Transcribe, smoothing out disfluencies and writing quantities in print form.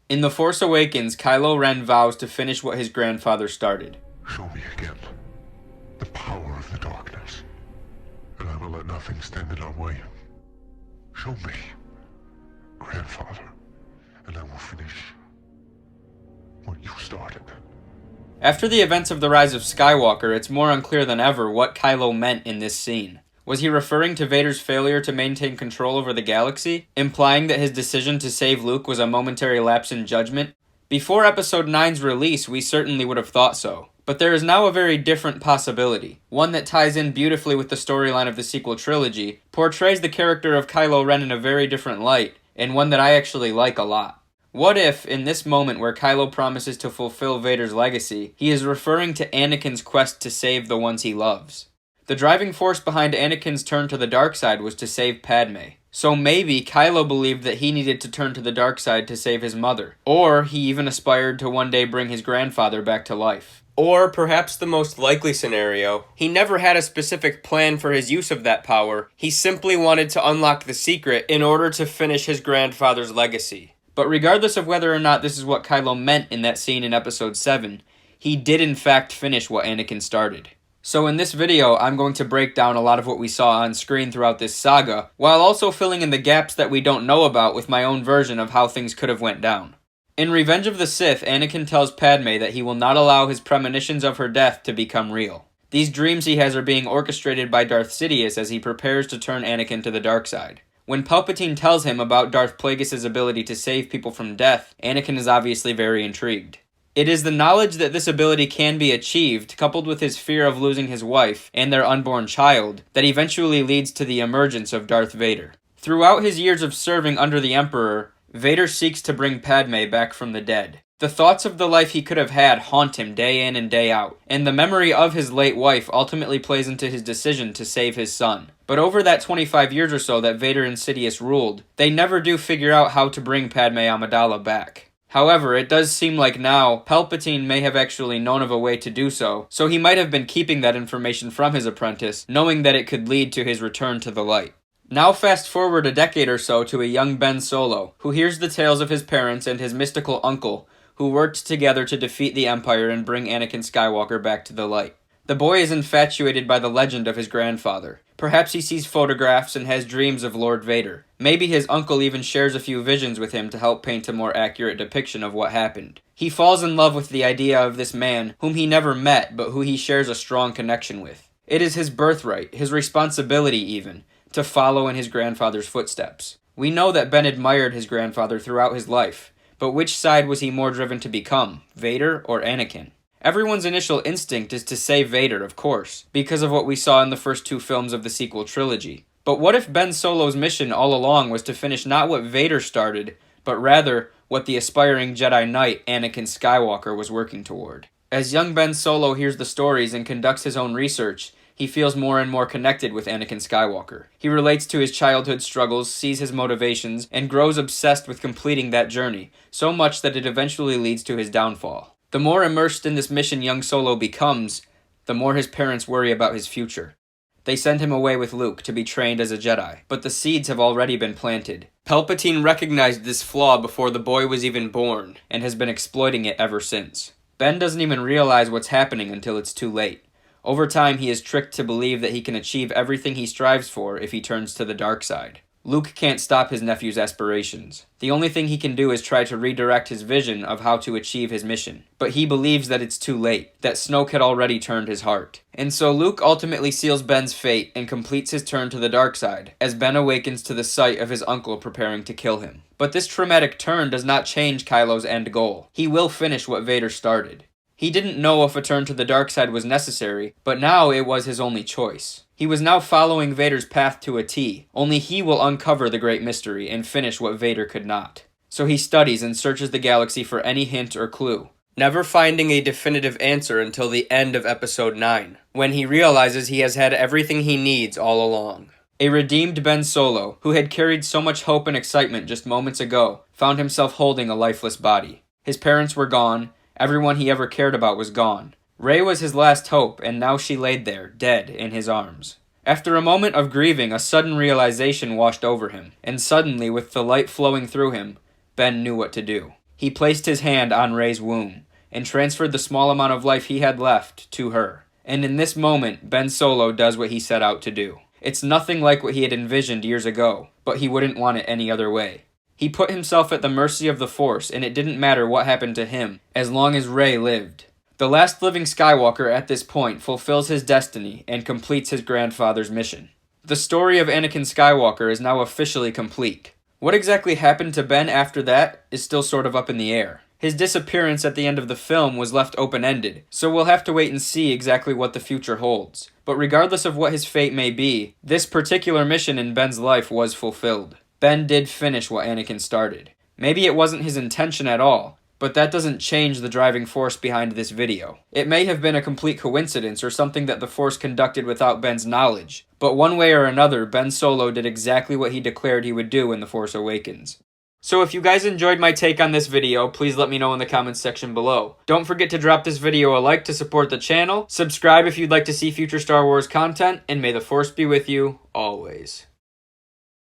In The Force Awakens, Kylo Ren vows to finish what his grandfather started. Show me again the power of the darkness, and I will let nothing stand in our way. Show me, grandfather, and I will finish what you started. After the events of The Rise of Skywalker, it's more unclear than ever what Kylo meant in this scene. Was he referring to Vader's failure to maintain control over the galaxy, implying that his decision to save Luke was a momentary lapse in judgment? Before Episode 9's release, we certainly would have thought so. But there is now a very different possibility, one that ties in beautifully with the storyline of the sequel trilogy, portrays the character of Kylo Ren in a very different light, and one that I actually like a lot. What if, in this moment where Kylo promises to fulfill Vader's legacy, he is referring to Anakin's quest to save the ones he loves? The driving force behind Anakin's turn to the dark side was to save Padme. So maybe Kylo believed that he needed to turn to the dark side to save his mother. Or he even aspired to one day bring his grandfather back to life. Or, perhaps the most likely scenario, he never had a specific plan for his use of that power. He simply wanted to unlock the secret in order to finish his grandfather's legacy. But regardless of whether or not this is what Kylo meant in that scene in Episode 7, he did in fact finish what Anakin started. So in this video, I'm going to break down a lot of what we saw on screen throughout this saga, while also filling in the gaps that we don't know about with my own version of how things could have went down. In Revenge of the Sith, Anakin tells Padme that he will not allow his premonitions of her death to become real. These dreams he has are being orchestrated by Darth Sidious as he prepares to turn Anakin to the dark side. When Palpatine tells him about Darth Plagueis' ability to save people from death, Anakin is obviously very intrigued. It is the knowledge that this ability can be achieved, coupled with his fear of losing his wife and their unborn child, that eventually leads to the emergence of Darth Vader. Throughout his years of serving under the Emperor, Vader seeks to bring Padme back from the dead. The thoughts of the life he could have had haunt him day in and day out, and the memory of his late wife ultimately plays into his decision to save his son. But over that 25 years or so that Vader and Sidious ruled, they never do figure out how to bring Padme Amidala back. However, it does seem like now, Palpatine may have actually known of a way to do so he might have been keeping that information from his apprentice, knowing that it could lead to his return to the light. Now fast forward a decade or so to a young Ben Solo, who hears the tales of his parents and his mystical uncle, who worked together to defeat the Empire and bring Anakin Skywalker back to the light. The boy is infatuated by the legend of his grandfather. Perhaps he sees photographs and has dreams of Lord Vader. Maybe his uncle even shares a few visions with him to help paint a more accurate depiction of what happened. He falls in love with the idea of this man, whom he never met but who he shares a strong connection with. It is his birthright, his responsibility even, to follow in his grandfather's footsteps. We know that Ben admired his grandfather throughout his life, but which side was he more driven to become, Vader or Anakin? Everyone's initial instinct is to save Vader, of course, because of what we saw in the first two films of the sequel trilogy. But what if Ben Solo's mission all along was to finish not what Vader started, but rather what the aspiring Jedi Knight Anakin Skywalker was working toward? As young Ben Solo hears the stories and conducts his own research, he feels more and more connected with Anakin Skywalker. He relates to his childhood struggles, sees his motivations, and grows obsessed with completing that journey, so much that it eventually leads to his downfall. The more immersed in this mission young Solo becomes, the more his parents worry about his future. They send him away with Luke to be trained as a Jedi, but the seeds have already been planted. Palpatine recognized this flaw before the boy was even born, and has been exploiting it ever since. Ben doesn't even realize what's happening until it's too late. Over time, he is tricked to believe that he can achieve everything he strives for if he turns to the dark side. Luke can't stop his nephew's aspirations. The only thing he can do is try to redirect his vision of how to achieve his mission. But he believes that it's too late, that Snoke had already turned his heart. And so Luke ultimately seals Ben's fate and completes his turn to the dark side, as Ben awakens to the sight of his uncle preparing to kill him. But this traumatic turn does not change Kylo's end goal. He will finish what Vader started. He didn't know if a turn to the dark side was necessary, but now it was his only choice. He was now following Vader's path to a T. Only he will uncover the great mystery and finish what Vader could not. So he studies and searches the galaxy for any hint or clue, never finding a definitive answer until the end of Episode 9, when he realizes he has had everything he needs all along. A redeemed Ben Solo, who had carried so much hope and excitement just moments ago, found himself holding a lifeless body. His parents were gone. Everyone he ever cared about was gone. Rey was his last hope, and now she laid there, dead, in his arms. After a moment of grieving, a sudden realization washed over him, and suddenly, with the light flowing through him, Ben knew what to do. He placed his hand on Rey's womb and transferred the small amount of life he had left to her. And in this moment, Ben Solo does what he set out to do. It's nothing like what he had envisioned years ago, but he wouldn't want it any other way. He put himself at the mercy of the Force, and it didn't matter what happened to him, as long as Rey lived. The last living Skywalker at this point fulfills his destiny and completes his grandfather's mission. The story of Anakin Skywalker is now officially complete. What exactly happened to Ben after that is still sort of up in the air. His disappearance at the end of the film was left open-ended, so we'll have to wait and see exactly what the future holds. But regardless of what his fate may be, this particular mission in Ben's life was fulfilled. Ben did finish what Anakin started. Maybe it wasn't his intention at all, but that doesn't change the driving force behind this video. It may have been a complete coincidence or something that the Force conducted without Ben's knowledge, but one way or another, Ben Solo did exactly what he declared he would do in The Force Awakens. So if you guys enjoyed my take on this video, please let me know in the comments section below. Don't forget to drop this video a like to support the channel, subscribe if you'd like to see future Star Wars content, and may the Force be with you always.